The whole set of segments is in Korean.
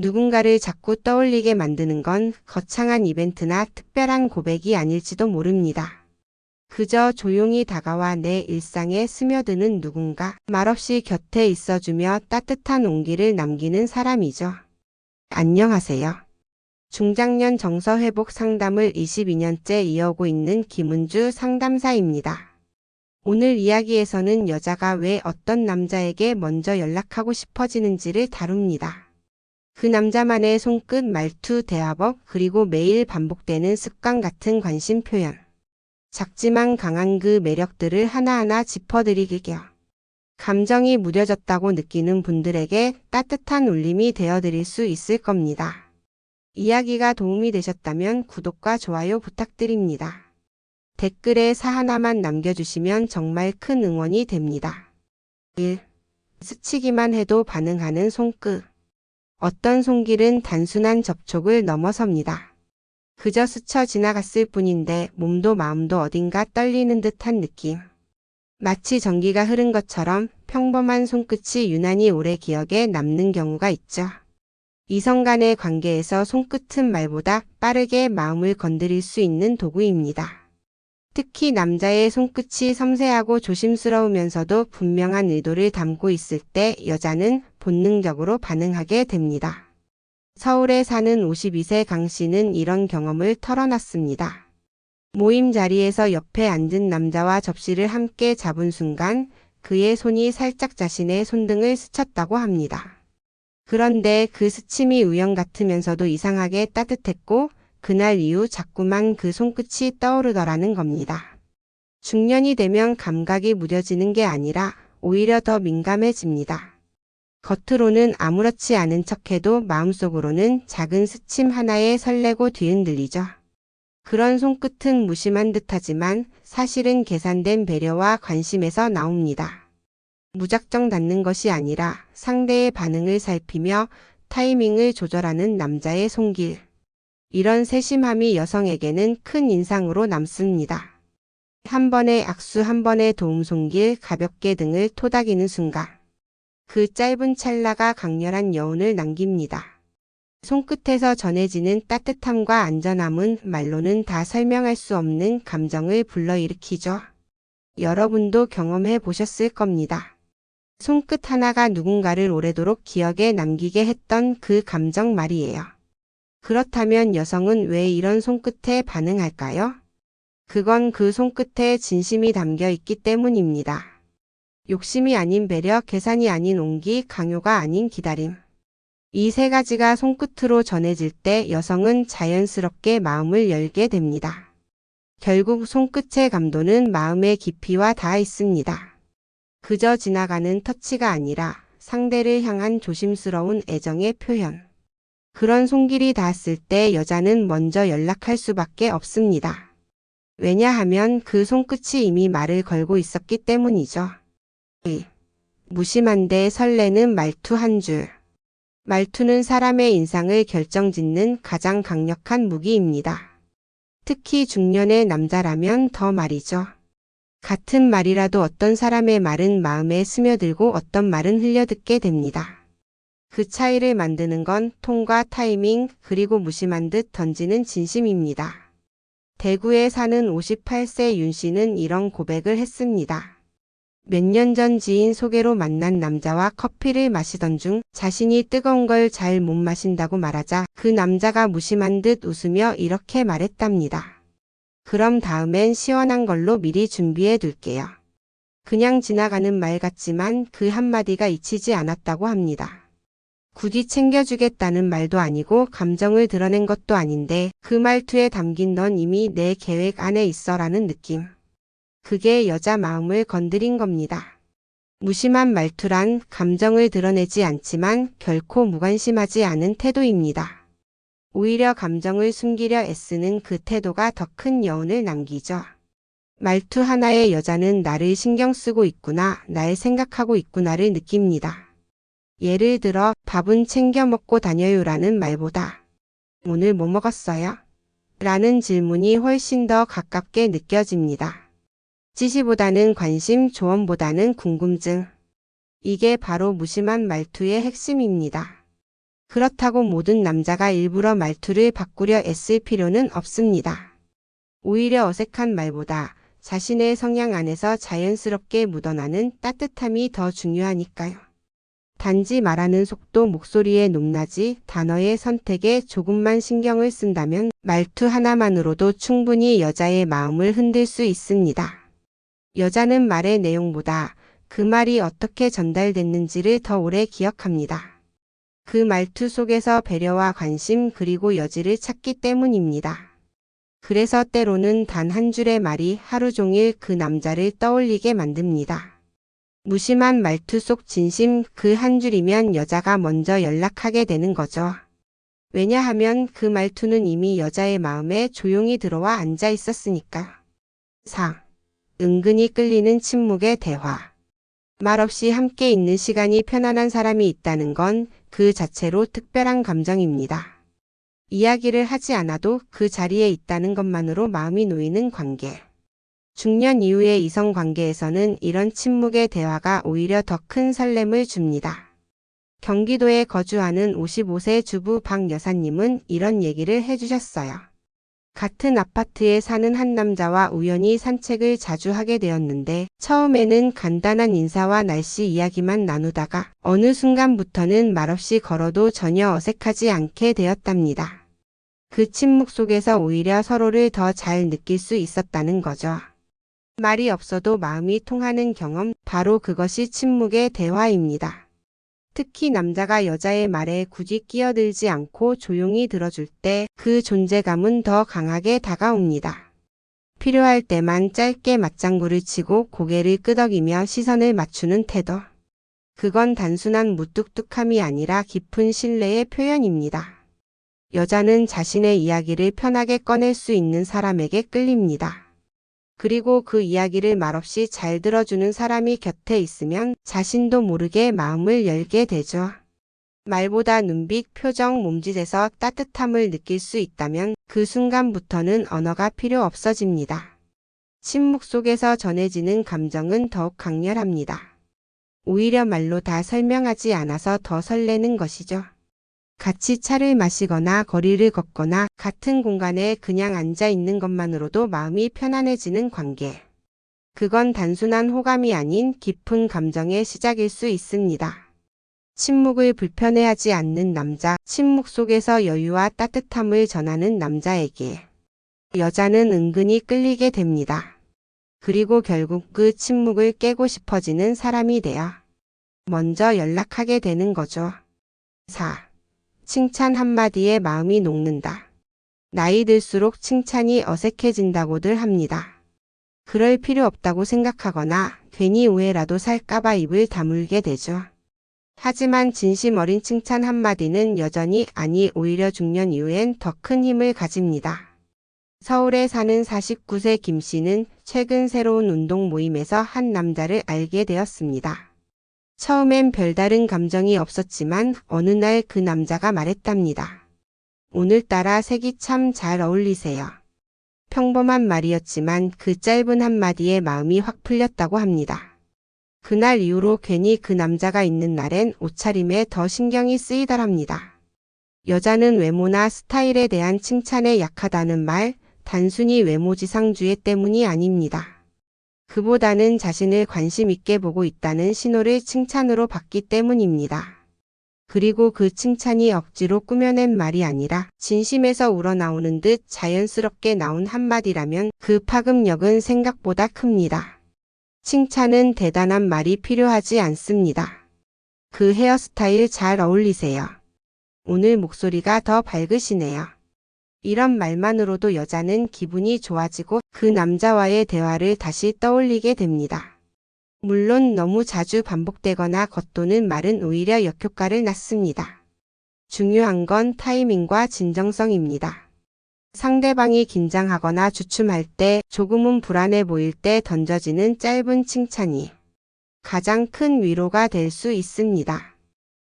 누군가를 자꾸 떠올리게 만드는 건 거창한 이벤트나 특별한 고백이 아닐지도 모릅니다. 그저 조용히 다가와 내 일상에 스며드는 누군가, 말없이 곁에 있어주며 따뜻한 온기를 남기는 사람이죠. 안녕하세요. 중장년 정서회복 상담을 22년째 이어오고 있는 김은주 상담사입니다. 오늘 이야기에서는 여자가 왜 어떤 남자에게 먼저 연락하고 싶어지는지를 다룹니다. 그 남자만의 손끝, 말투, 대화법, 그리고 매일 반복되는 습관 같은 관심 표현. 작지만 강한 그 매력들을 하나하나 짚어드리게요. 감정이 무뎌졌다고 느끼는 분들에게 따뜻한 울림이 되어드릴 수 있을 겁니다. 이야기가 도움이 되셨다면 구독과 좋아요 부탁드립니다. 댓글에 사 하나만 남겨주시면 정말 큰 응원이 됩니다. 1. 스치기만 해도 반응하는 손끝. 어떤 손길은 단순한 접촉을 넘어섭니다. 그저 스쳐 지나갔을 뿐인데 몸도 마음도 어딘가 떨리는 듯한 느낌. 마치 전기가 흐른 것처럼 평범한 손끝이 유난히 오래 기억에 남는 경우가 있죠. 이성 간의 관계에서 손끝은 말보다 빠르게 마음을 건드릴 수 있는 도구입니다. 특히 남자의 손끝이 섬세하고 조심스러우면서도 분명한 의도를 담고 있을 때 여자는 본능적으로 반응하게 됩니다. 서울에 사는 52세 강 씨는 이런 경험을 털어놨습니다. 모임 자리에서 옆에 앉은 남자와 접시를 함께 잡은 순간 그의 손이 살짝 자신의 손등을 스쳤다고 합니다. 그런데 그 스침이 우연 같으면서도 이상하게 따뜻했고 그날 이후 자꾸만 그 손끝이 떠오르더라는 겁니다. 중년이 되면 감각이 무뎌지는 게 아니라 오히려 더 민감해집니다. 겉으로는 아무렇지 않은 척해도 마음속으로는 작은 스침 하나에 설레고 뒤흔들리죠. 그런 손끝은 무심한 듯하지만 사실은 계산된 배려와 관심에서 나옵니다. 무작정 닿는 것이 아니라 상대의 반응을 살피며 타이밍을 조절하는 남자의 손길. 이런 세심함이 여성에게는 큰 인상으로 남습니다. 한 번의 악수, 한 번의 도움 손길, 가볍게 등을 토닥이는 순간. 그 짧은 찰나가 강렬한 여운을 남깁니다. 손끝에서 전해지는 따뜻함과 안전함은 말로는 다 설명할 수 없는 감정을 불러일으키죠. 여러분도 경험해 보셨을 겁니다. 손끝 하나가 누군가를 오래도록 기억에 남기게 했던 그 감정 말이에요. 그렇다면 여성은 왜 이런 손끝에 반응할까요? 그건 그 손끝에 진심이 담겨 있기 때문입니다. 욕심이 아닌 배려, 계산이 아닌 온기, 강요가 아닌 기다림. 이 세 가지가 손끝으로 전해질 때 여성은 자연스럽게 마음을 열게 됩니다. 결국 손끝의 감도는 마음의 깊이와 닿아 있습니다. 그저 지나가는 터치가 아니라 상대를 향한 조심스러운 애정의 표현. 그런 손길이 닿았을 때 여자는 먼저 연락할 수밖에 없습니다. 왜냐하면 그 손끝이 이미 말을 걸고 있었기 때문이죠. 2. 무심한데 설레는 말투 한 줄. 말투는 사람의 인상을 결정짓는 가장 강력한 무기입니다. 특히 중년의 남자라면 더 말이죠. 같은 말이라도 어떤 사람의 말은 마음에 스며들고 어떤 말은 흘려듣게 됩니다. 그 차이를 만드는 건 톤과 타이밍, 그리고 무심한 듯 던지는 진심입니다. 대구에 사는 58세 윤 씨는 이런 고백을 했습니다. 몇 년 전 지인 소개로 만난 남자와 커피를 마시던 중 자신이 뜨거운 걸 잘 못 마신다고 말하자 그 남자가 무심한 듯 웃으며 이렇게 말했답니다. 그럼 다음엔 시원한 걸로 미리 준비해 둘게요. 그냥 지나가는 말 같지만 그 한마디가 잊히지 않았다고 합니다. 굳이 챙겨주겠다는 말도 아니고 감정을 드러낸 것도 아닌데 그 말투에 담긴 넌 이미 내 계획 안에 있어라는 느낌. 그게 여자 마음을 건드린 겁니다. 무심한 말투란 감정을 드러내지 않지만 결코 무관심하지 않은 태도입니다. 오히려 감정을 숨기려 애쓰는 그 태도가 더 큰 여운을 남기죠. 말투 하나에 여자는 나를 신경 쓰고 있구나, 날 생각하고 있구나를 느낍니다. 예를 들어 밥은 챙겨 먹고 다녀요라는 말보다 오늘 뭐 먹었어요? 라는 질문이 훨씬 더 가깝게 느껴집니다. 지시보다는 관심, 조언보다는 궁금증. 이게 바로 무심한 말투의 핵심입니다. 그렇다고 모든 남자가 일부러 말투를 바꾸려 애쓸 필요는 없습니다. 오히려 어색한 말보다 자신의 성향 안에서 자연스럽게 묻어나는 따뜻함이 더 중요하니까요. 단지 말하는 속도, 목소리의 높낮이, 단어의 선택에 조금만 신경을 쓴다면 말투 하나만으로도 충분히 여자의 마음을 흔들 수 있습니다. 여자는 말의 내용보다 그 말이 어떻게 전달됐는지를 더 오래 기억합니다. 그 말투 속에서 배려와 관심 그리고 여지를 찾기 때문입니다. 그래서 때로는 단 한 줄의 말이 하루 종일 그 남자를 떠올리게 만듭니다. 무심한 말투 속 진심, 그 한 줄이면 여자가 먼저 연락하게 되는 거죠. 왜냐하면 그 말투는 이미 여자의 마음에 조용히 들어와 앉아 있었으니까. 4. 은근히 끌리는 침묵의 대화. 말없이 함께 있는 시간이 편안한 사람이 있다는 건 그 자체로 특별한 감정입니다. 이야기를 하지 않아도 그 자리에 있다는 것만으로 마음이 놓이는 관계. 중년 이후의 이성 관계에서는 이런 침묵의 대화가 오히려 더 큰 설렘을 줍니다. 경기도에 거주하는 55세 주부 박 여사님은 이런 얘기를 해주셨어요. 같은 아파트에 사는 한 남자와 우연히 산책을 자주 하게 되었는데 처음에는 간단한 인사와 날씨 이야기만 나누다가 어느 순간부터는 말없이 걸어도 전혀 어색하지 않게 되었답니다. 그 침묵 속에서 오히려 서로를 더 잘 느낄 수 있었다는 거죠. 말이 없어도 마음이 통하는 경험, 바로 그것이 침묵의 대화입니다. 특히 남자가 여자의 말에 굳이 끼어들지 않고 조용히 들어줄 때 그 존재감은 더 강하게 다가옵니다. 필요할 때만 짧게 맞장구를 치고 고개를 끄덕이며 시선을 맞추는 태도. 그건 단순한 무뚝뚝함이 아니라 깊은 신뢰의 표현입니다. 여자는 자신의 이야기를 편하게 꺼낼 수 있는 사람에게 끌립니다. 그리고 그 이야기를 말없이 잘 들어주는 사람이 곁에 있으면 자신도 모르게 마음을 열게 되죠. 말보다 눈빛, 표정, 몸짓에서 따뜻함을 느낄 수 있다면 그 순간부터는 언어가 필요 없어집니다. 침묵 속에서 전해지는 감정은 더욱 강렬합니다. 오히려 말로 다 설명하지 않아서 더 설레는 것이죠. 같이 차를 마시거나 거리를 걷거나 같은 공간에 그냥 앉아 있는 것만으로도 마음이 편안해지는 관계. 그건 단순한 호감이 아닌 깊은 감정의 시작일 수 있습니다. 침묵을 불편해하지 않는 남자, 침묵 속에서 여유와 따뜻함을 전하는 남자에게 여자는 은근히 끌리게 됩니다. 그리고 결국 그 침묵을 깨고 싶어지는 사람이 되어 먼저 연락하게 되는 거죠. 4. 칭찬 한마디에 마음이 녹는다. 나이 들수록 칭찬이 어색해진다고들 합니다. 그럴 필요 없다고 생각하거나 괜히 오해라도 살까봐 입을 다물게 되죠. 하지만 진심 어린 칭찬 한마디는 여전히, 아니 오히려 중년 이후엔 더 큰 힘을 가집니다. 서울에 사는 49세 김 씨는 최근 새로운 운동 모임에서 한 남자를 알게 되었습니다. 처음엔 별다른 감정이 없었지만 어느 날 그 남자가 말했답니다. 오늘따라 색이 참 잘 어울리세요. 평범한 말이었지만 그 짧은 한마디에 마음이 확 풀렸다고 합니다. 그날 이후로 괜히 그 남자가 있는 날엔 옷차림에 더 신경이 쓰이더랍니다. 여자는 외모나 스타일에 대한 칭찬에 약하다는 말, 단순히 외모지상주의 때문이 아닙니다. 그보다는 자신을 관심 있게 보고 있다는 신호를 칭찬으로 받기 때문입니다. 그리고 그 칭찬이 억지로 꾸며낸 말이 아니라 진심에서 우러나오는 듯 자연스럽게 나온 한마디라면 그 파급력은 생각보다 큽니다. 칭찬은 대단한 말이 필요하지 않습니다. 그 헤어스타일 잘 어울리세요. 오늘 목소리가 더 밝으시네요. 이런 말만으로도 여자는 기분이 좋아지고 그 남자와의 대화를 다시 떠올리게 됩니다. 물론 너무 자주 반복되거나 겉도는 말은 오히려 역효과를 낳습니다. 중요한 건 타이밍과 진정성입니다. 상대방이 긴장하거나 주춤할 때, 조금은 불안해 보일 때 던져지는 짧은 칭찬이 가장 큰 위로가 될 수 있습니다.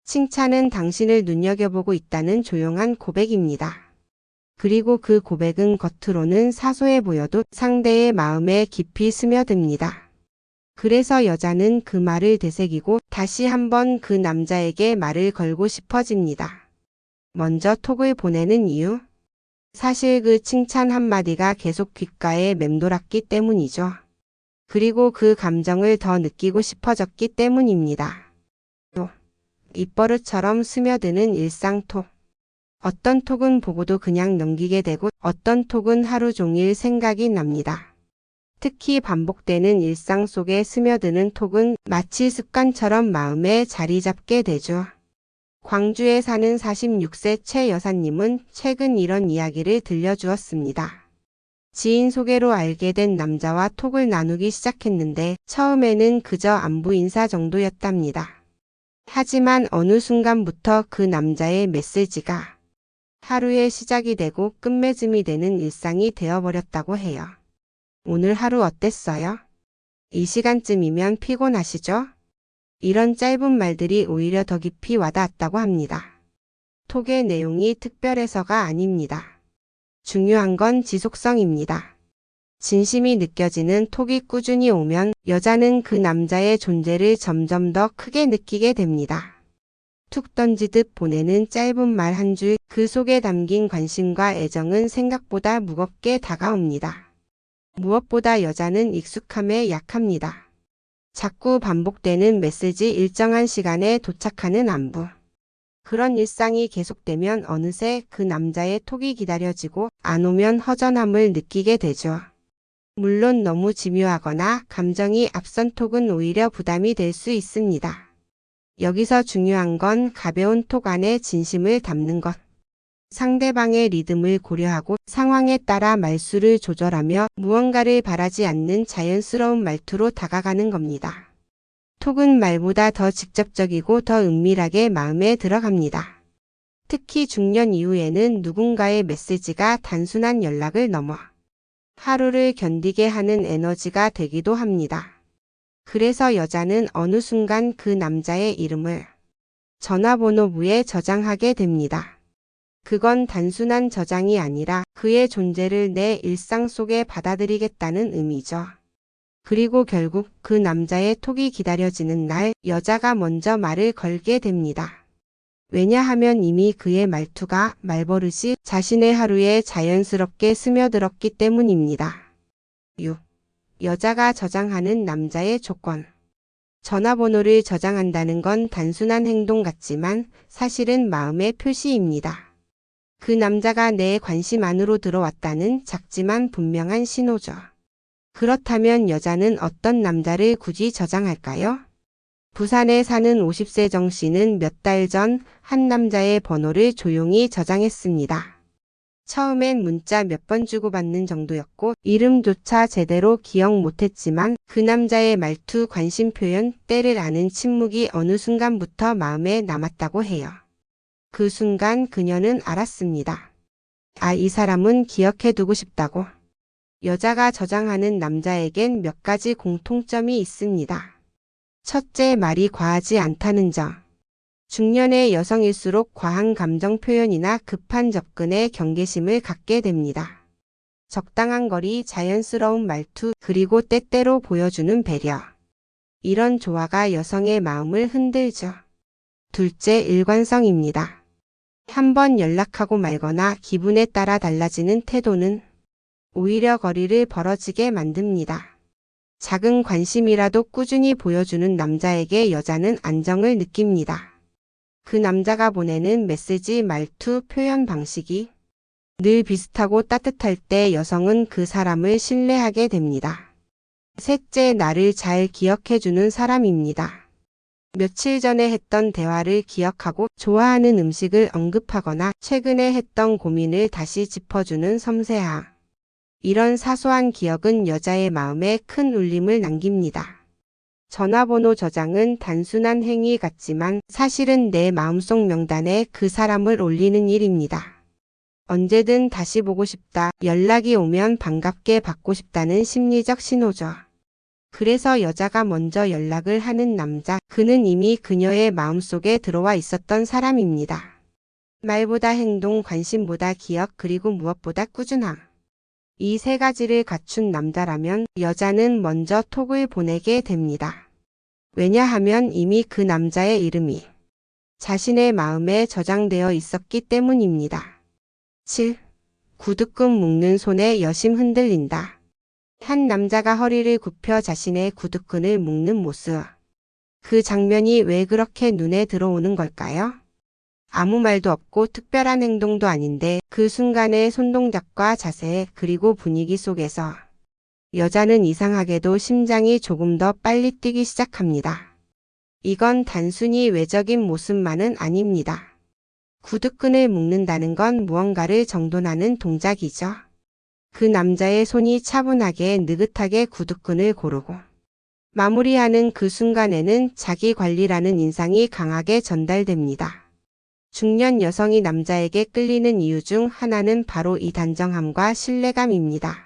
칭찬은 당신을 눈여겨보고 있다는 조용한 고백입니다. 그리고 그 고백은 겉으로는 사소해 보여도 상대의 마음에 깊이 스며듭니다. 그래서 여자는 그 말을 되새기고 다시 한번 그 남자에게 말을 걸고 싶어집니다. 먼저 톡을 보내는 이유? 사실 그 칭찬 한마디가 계속 귓가에 맴돌았기 때문이죠. 그리고 그 감정을 더 느끼고 싶어졌기 때문입니다. 또 입버릇처럼 스며드는 일상 톡. 어떤 톡은 보고도 그냥 넘기게 되고 어떤 톡은 하루 종일 생각이 납니다. 특히 반복되는 일상 속에 스며드는 톡은 마치 습관처럼 마음에 자리 잡게 되죠. 광주에 사는 46세 최 여사님은 최근 이런 이야기를 들려주었습니다. 지인 소개로 알게 된 남자와 톡을 나누기 시작했는데 처음에는 그저 안부 인사 정도였답니다. 하지만 어느 순간부터 그 남자의 메시지가 하루의 시작이 되고 끝맺음이 되는 일상이 되어버렸다고 해요. 오늘 하루 어땠어요? 이 시간쯤이면 피곤하시죠? 이런 짧은 말들이 오히려 더 깊이 와닿았다고 합니다. 톡의 내용이 특별해서가 아닙니다. 중요한 건 지속성입니다. 진심이 느껴지는 톡이 꾸준히 오면 여자는 그 남자의 존재를 점점 더 크게 느끼게 됩니다. 툭 던지듯 보내는 짧은 말 한 줄, 그 속에 담긴 관심과 애정은 생각보다 무겁게 다가옵니다. 무엇보다 여자는 익숙함에 약합니다. 자꾸 반복되는 메시지, 일정한 시간에 도착하는 안부. 그런 일상이 계속되면 어느새 그 남자의 톡이 기다려지고 안 오면 허전함을 느끼게 되죠. 물론 너무 집요하거나 감정이 앞선 톡은 오히려 부담이 될 수 있습니다. 여기서 중요한 건 가벼운 톡 안에 진심을 담는 것. 상대방의 리듬을 고려하고 상황에 따라 말수를 조절하며 무언가를 바라지 않는 자연스러운 말투로 다가가는 겁니다. 톡은 말보다 더 직접적이고 더 은밀하게 마음에 들어갑니다. 특히 중년 이후에는 누군가의 메시지가 단순한 연락을 넘어 하루를 견디게 하는 에너지가 되기도 합니다. 그래서 여자는 어느 순간 그 남자의 이름을 전화번호부에 저장하게 됩니다. 그건 단순한 저장이 아니라 그의 존재를 내 일상 속에 받아들이겠다는 의미죠. 그리고 결국 그 남자의 톡이 기다려지는 날 여자가 먼저 말을 걸게 됩니다. 왜냐하면 이미 그의 말투가 말버릇이 자신의 하루에 자연스럽게 스며들었기 때문입니다. 6. 여자가 저장하는 남자의 조건. 전화번호를 저장한다는 건 단순한 행동 같지만 사실은 마음의 표시입니다. 그 남자가 내 관심 안으로 들어왔다는 작지만 분명한 신호죠. 그렇다면 여자는 어떤 남자를 굳이 저장할까요? 부산에 사는 50세 정 씨는 몇 달 전 한 남자의 번호를 조용히 저장했습니다. 처음엔 문자 몇 번 주고받는 정도였고 이름조차 제대로 기억 못했지만 그 남자의 말투, 관심 표현, 때를 아는 침묵이 어느 순간부터 마음에 남았다고 해요. 그 순간 그녀는 알았습니다. 아, 이 사람은 기억해두고 싶다고. 여자가 저장하는 남자에겐 몇 가지 공통점이 있습니다. 첫째, 말이 과하지 않다는 점. 중년의 여성일수록 과한 감정 표현이나 급한 접근에 경계심을 갖게 됩니다. 적당한 거리, 자연스러운 말투, 그리고 때때로 보여주는 배려. 이런 조화가 여성의 마음을 흔들죠. 둘째, 일관성입니다. 한번 연락하고 말거나 기분에 따라 달라지는 태도는 오히려 거리를 벌어지게 만듭니다. 작은 관심이라도 꾸준히 보여주는 남자에게 여자는 안정을 느낍니다. 그 남자가 보내는 메시지, 말투, 표현 방식이 늘 비슷하고 따뜻할 때 여성은 그 사람을 신뢰하게 됩니다. 셋째, 나를 잘 기억해주는 사람입니다. 며칠 전에 했던 대화를 기억하고 좋아하는 음식을 언급하거나 최근에 했던 고민을 다시 짚어주는 섬세함. 이런 사소한 기억은 여자의 마음에 큰 울림을 남깁니다. 전화번호 저장은 단순한 행위 같지만 사실은 내 마음속 명단에 그 사람을 올리는 일입니다. 언제든 다시 보고 싶다, 연락이 오면 반갑게 받고 싶다는 심리적 신호죠. 그래서 여자가 먼저 연락을 하는 남자, 그는 이미 그녀의 마음속에 들어와 있었던 사람입니다. 말보다 행동, 관심보다 기억, 그리고 무엇보다 꾸준함. 이 세 가지를 갖춘 남자라면 여자는 먼저 톡을 보내게 됩니다. 왜냐하면 이미 그 남자의 이름이 자신의 마음에 저장되어 있었기 때문입니다. 7. 구두끈 묶는 손에 여심 흔들린다. 한 남자가 허리를 굽혀 자신의 구두끈을 묶는 모습. 그 장면이 왜 그렇게 눈에 들어오는 걸까요? 아무 말도 없고 특별한 행동도 아닌데 그 순간의 손동작과 자세 그리고 분위기 속에서 여자는 이상하게도 심장이 조금 더 빨리 뛰기 시작합니다. 이건 단순히 외적인 모습만은 아닙니다. 구두끈을 묶는다는 건 무언가를 정돈하는 동작이죠. 그 남자의 손이 차분하게 느긋하게 구두끈을 고르고 마무리하는 그 순간에는 자기 관리라는 인상이 강하게 전달됩니다. 중년 여성이 남자에게 끌리는 이유 중 하나는 바로 이 단정함과 신뢰감입니다.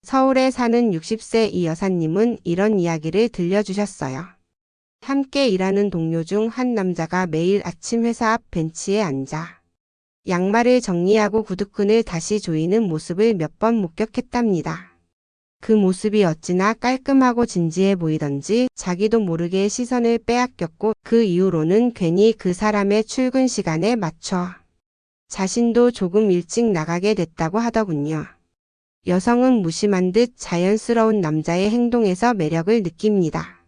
서울에 사는 60세 이 여사님은 이런 이야기를 들려주셨어요. 함께 일하는 동료 중 한 남자가 매일 아침 회사 앞 벤치에 앉아 양말을 정리하고 구두끈을 다시 조이는 모습을 몇 번 목격했답니다. 그 모습이 어찌나 깔끔하고 진지해 보이던지 자기도 모르게 시선을 빼앗겼고 그 이후로는 괜히 그 사람의 출근 시간에 맞춰 자신도 조금 일찍 나가게 됐다고 하더군요. 여성은 무심한 듯 자연스러운 남자의 행동에서 매력을 느낍니다.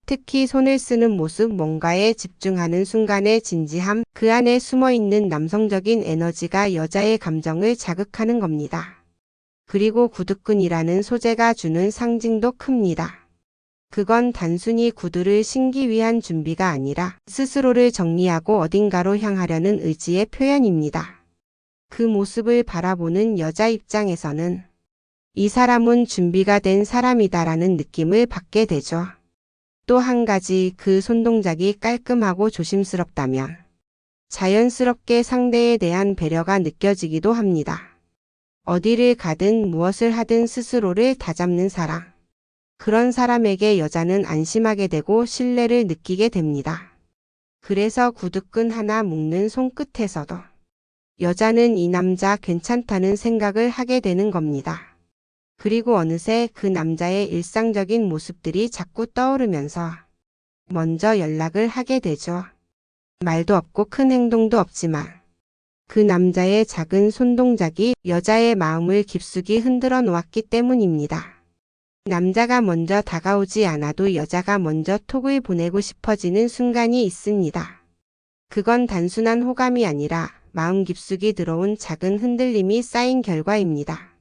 특히 손을 쓰는 모습, 뭔가에 집중하는 순간의 진지함, 그 안에 숨어있는 남성적인 에너지가 여자의 감정을 자극하는 겁니다. 그리고 구두끈이라는 소재가 주는 상징도 큽니다. 그건 단순히 구두를 신기 위한 준비가 아니라 스스로를 정리하고 어딘가로 향하려는 의지의 표현입니다. 그 모습을 바라보는 여자 입장에서는 이 사람은 준비가 된 사람이다라는 느낌을 받게 되죠. 또 한 가지, 그 손동작이 깔끔하고 조심스럽다면 자연스럽게 상대에 대한 배려가 느껴지기도 합니다. 어디를 가든 무엇을 하든 스스로를 다잡는 사람. 그런 사람에게 여자는 안심하게 되고 신뢰를 느끼게 됩니다. 그래서 구두끈 하나 묶는 손끝에서도 여자는 이 남자 괜찮다는 생각을 하게 되는 겁니다. 그리고 어느새 그 남자의 일상적인 모습들이 자꾸 떠오르면서 먼저 연락을 하게 되죠. 말도 없고 큰 행동도 없지만 그 남자의 작은 손동작이 여자의 마음을 깊숙이 흔들어 놓았기 때문입니다. 남자가 먼저 다가오지 않아도 여자가 먼저 톡을 보내고 싶어지는 순간이 있습니다. 그건 단순한 호감이 아니라 마음 깊숙이 들어온 작은 흔들림이 쌓인 결과입니다.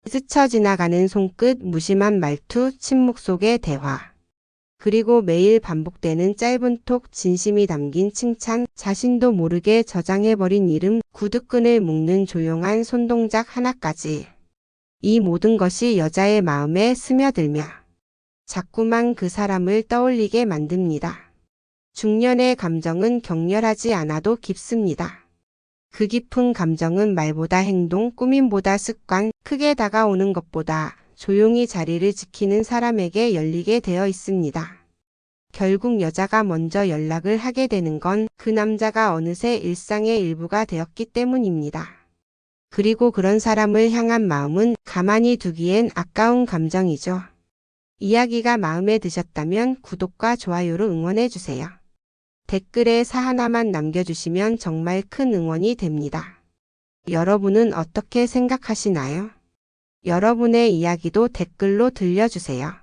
스쳐 지나가는 손끝, 무심한 말투, 침묵 속의 대화. 그리고 매일 반복되는 짧은 톡, 진심이 담긴 칭찬, 자신도 모르게 저장해버린 이름, 구두끈을 묶는 조용한 손동작 하나까지. 이 모든 것이 여자의 마음에 스며들며 자꾸만 그 사람을 떠올리게 만듭니다. 중년의 감정은 격렬하지 않아도 깊습니다. 그 깊은 감정은 말보다 행동, 꾸밈보다 습관, 크게 다가오는 것보다 조용히 자리를 지키는 사람에게 열리게 되어 있습니다. 결국 여자가 먼저 연락을 하게 되는 건 그 남자가 어느새 일상의 일부가 되었기 때문입니다. 그리고 그런 사람을 향한 마음은 가만히 두기엔 아까운 감정이죠. 이야기가 마음에 드셨다면 구독과 좋아요로 응원해주세요. 댓글에 사 하나만 남겨주시면 정말 큰 응원이 됩니다. 여러분은 어떻게 생각하시나요? 여러분의 이야기도 댓글로 들려주세요.